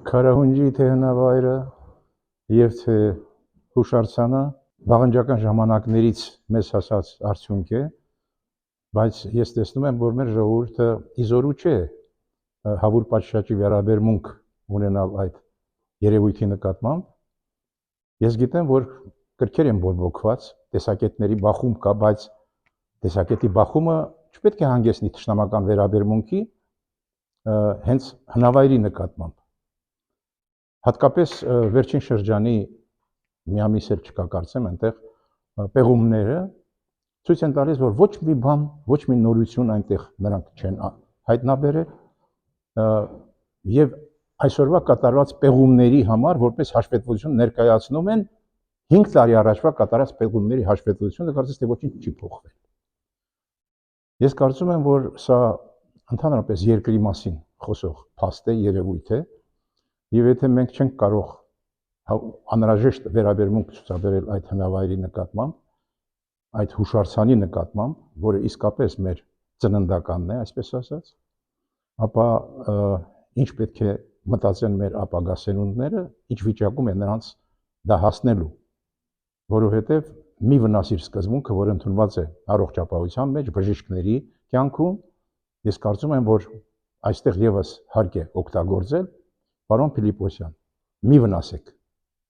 Քարահունջի թե հնավայրը եւ թե հուշարձանը վաղնջական ժամանակներից մեզ հասած արդյունք է, բայց ես տեսնում եմ, որ մեր ժողովուրդը իզորու չէ հավուր պատշաճի վերաբերմունք ունենալ այդ երևույթի նկատմամբ։ Ես գիտեմ, որ կրքեր են բորբոքված, տեսակետների բախում կա, բայց տեսակետի բախումը չպետք է հանգեցնի թշնամական վերաբերմունքի հենց հնավայրի նկատմամբ։ Հատկապես վերջին շրջանի մի ամիս էլ չկա կարծեմ այնտեղ պեղումները ցույց են տալիս, որ ոչ մի բան, ոչ մի նորություն այնտեղ նրանք չեն հայտնաբերել եւ այսօրվա կատարված պեղումների համար որպես հաշվետվություն ներկայացնում են 5 տարի առաջվա կատարած պեղումների հաշվետվությունը, կարծես թե ոչինչ չի փոխվել։ Ես կարծում եմ, որ սա ընդհանրապես երկրի մասին խոսող փաստ է, երևույթ է, եւ եթե մենք չենք կարող անհրաժեշտ վերաբերմունք ցուցաբերել այդ հնավայրի նկատմամբ, այդ հուշարձանի նկատմամբ, որը իսկապես մեր ծննդականն է, այսպես ասած, ապա ինչ պետք է մտածեն մեր ապագա սերունդները, ինչ վիճակում է նրանց դա հասնելու, որովհետև մի վնասիր սկզբունքը, որ ընդունված է առողջ ապահովության մեջ, բժիշկների կյանքում, ես կարծում եմ, որ այստեղ եւս հարկ է օգտագործել, պարոն Փիլիպոսյան, մի վնասեք